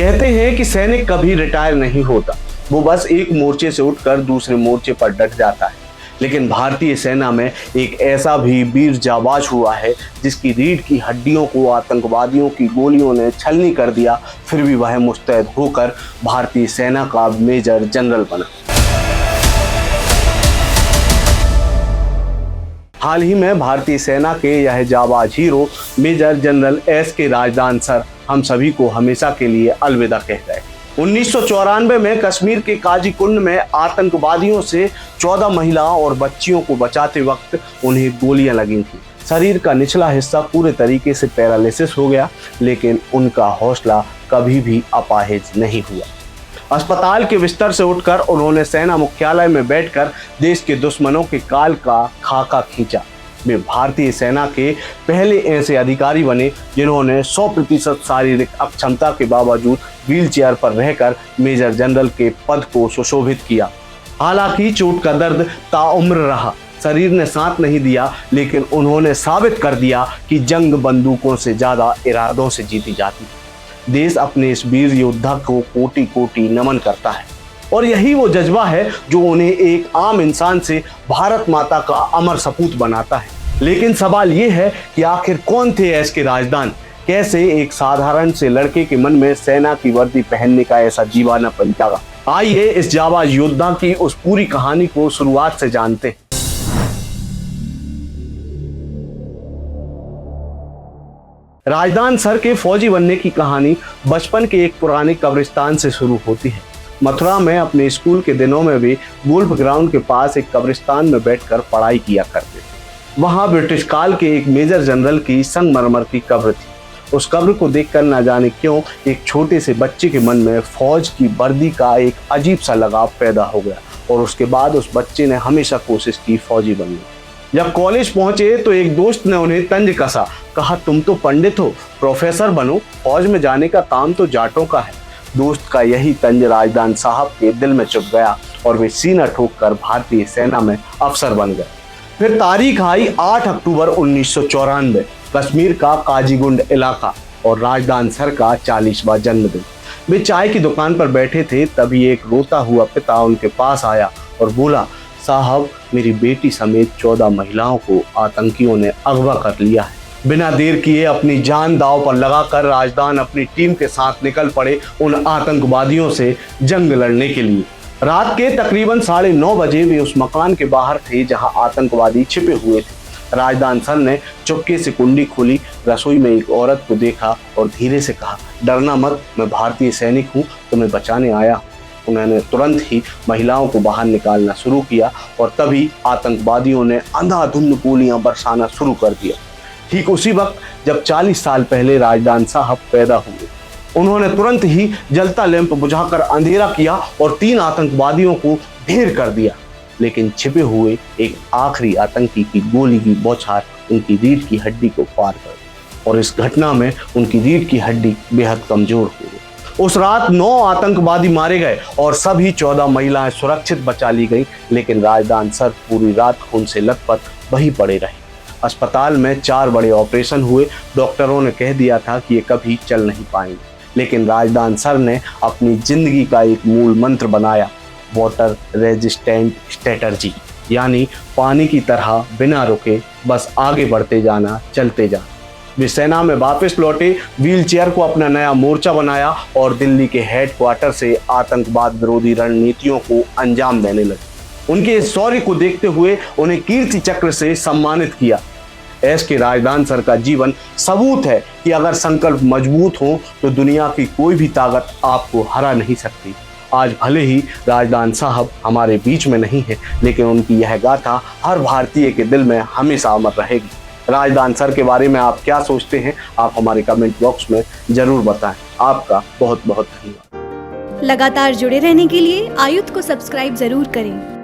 कहते हैं कि सैनिक कभी रिटायर नहीं होता, वो बस एक मोर्चे से उठकर दूसरे मोर्चे पर डट जाता है। लेकिन भारतीय सेना में एक ऐसा भी वीर जाबाज हुआ है जिसकी रीढ़ की हड्डियों को आतंकवादियों की गोलियों ने छलनी कर दिया, फिर भी वह मुस्तैद होकर भारतीय सेना का मेजर जनरल बना। हाल ही में भारतीय सेना के यह जाबाज hero major general S K. Razdan sir हम सभी को हमेशा के लिए अलविदा कह गए। 1994 में कश्मीर के काजीकुंड में आतंकवादियों से 14 महिलाओं और बच्चियों को बचाते वक्त उन्हें गोलियां लगी थी। शरीर का निचला हिस्सा पूरे तरीके से पैरालिसिस हो गया, लेकिन उनका हौसला कभी भी अपाहिज नहीं हुआ। अस्पताल के बिस्तर से उठकर उन्होंने सेना मुख्यालय में बैठकर देश के दुश्मनों के काल का खाका खींचा। वे भारतीय सेना के पहले ऐसे अधिकारी बने जिन्होंने 100% शारीरिक अक्षमता के बावजूद व्हीलचेयर पर रहकर मेजर जनरल के पद को सुशोभित किया। हालांकि चोट का दर्द ताउम्र रहा, शरीर ने साथ नहीं दिया, लेकिन उन्होंने साबित कर दिया कि जंग बंदूकों से ज्यादा इरादों से जीती जाती है। देश अपने इस वीर योद्धा को कोटि कोटि नमन करता है और यही वो जज्बा है जो उन्हें एक आम इंसान से भारत माता का अमर सपूत बनाता है। लेकिन सवाल ये है कि आखिर कौन थे एस.के. राजदान? कैसे एक साधारण से लड़के के मन में सेना की वर्दी पहनने का ऐसा दीवानापन जागा? आइए इस जाबाज योद्धा की उस पूरी कहानी को शुरुआत से जानते हैं। राजदान सर के फौजी बनने की कहानी बचपन के एक पुराने कब्रिस्तान से शुरू होती है। मथुरा में अपने स्कूल के दिनों में वे गोल्फ ग्राउंड के पास एक कब्रिस्तान में बैठकर पढ़ाई किया करते थे। वहां ब्रिटिश काल के एक मेजर जनरल की संगमरमर की कब्र थी। उस कब्र को देखकर न जाने क्यों एक छोटे से बच्चे के मन में फौज की वर्दी का एक अजीब सा लगाव पैदा हो गया और उसके बाद उस बच्चे ने हमेशा कोशिश की फौजी बनने। जब कॉलेज पहुंचे तो एक दोस्त ने उन्हें तंज कसा, कहा तुम तो पंडित हो, प्रोफेसर बनो, फौज में जाने का काम तो जाटों का है। दोस्त का यही तंज राजदान साहब के दिल में चुभ गया और वे सीना ठोककर भारतीय सेना में अफसर बन गए। फिर तारीख आई 8 अक्टूबर 1994, कश्मीर का काजीगुंड इलाका और राजदान सर का 40वां जन्मदिन। वे चाय की दुकान पर बैठे थे, तभी एक रोता हुआ पिता उनके पास आया और बोला, साहब मेरी बेटी समेत 14 महिलाओं को आतंकियों ने अगवा कर लिया है। बिना देर किए अपनी जान दांव पर लगाकर राजदान अपनी टीम के साथ निकल पड़े उन आतंकवादियों से जंग लड़ने के लिए। रात के तकरीबन 9:30 बजे वे उस मकान के बाहर थे जहां आतंकवादी छिपे हुए थे। राजदान सर ने चुपके से कुंडी खोली, रसोई में एक औरत को देखा और धीरे से कहा, डरना मत, मैं भारतीय सैनिक हूँ, तुम्हें बचाने आया। उन्होंने तुरंत ही महिलाओं को बाहर निकालना शुरू किया और तभी आतंकवादियों ने अंधाधुंध गोलियां बरसाना शुरू कर दिया। ठीक उसी वक्त जब 40 साल पहले राजदान साहब पैदा हुए, उन्होंने तुरंत ही जलता लैंप बुझाकर अंधेरा किया और 3 आतंकवादियों को ढेर कर दिया। लेकिन छिपे हुए एक आखिरी आतंकी की गोली की बौछार उनकी रीढ़ की हड्डी को पार कर दी और इस घटना में उनकी रीढ़ की हड्डी बेहद कमजोर हो गई। उस रात 9 आतंकवादी मारे गए और सभी 14 महिलाएं सुरक्षित बचा ली गईं, लेकिन राजदान सर पूरी रात खून से लथपथ वहीं पड़े रहे। अस्पताल में 4 बड़े ऑपरेशन हुए। डॉक्टरों ने कह दिया था कि ये कभी चल नहीं पाएंगे, लेकिन राजदान सर ने अपनी जिंदगी का एक मूल मंत्र बनाया, वाटर रेजिस्टेंट स्ट्रैटेजी, यानी पानी की तरह बिना रुके बस आगे बढ़ते जाना, चलते जाना। वे सेना में वापस लौटे, व्हीलचेयर को अपना नया मोर्चा बनाया और दिल्ली के हेडक्वार्टर से आतंकवाद विरोधी रणनीतियों को अंजाम देने लगे। उनके इस शौर्य को देखते हुए उन्हें कीर्ति चक्र से सम्मानित किया। एस.के. राजदान सर का जीवन सबूत है कि अगर संकल्प मजबूत हो तो दुनिया की कोई भी ताकत आपको हरा नहीं सकती। आज भले ही राजदान साहब हमारे बीच में नहीं है, लेकिन उनकी यह गाथा हर भारतीय के दिल में हमेशा अमर रहेगी। राजदान सर के बारे में आप क्या सोचते हैं? आप हमारे कमेंट बॉक्स में जरूर बताएं। आपका बहुत बहुत धन्यवाद। लगातार जुड़े रहने के लिए आयुध को सब्सक्राइब जरूर करें।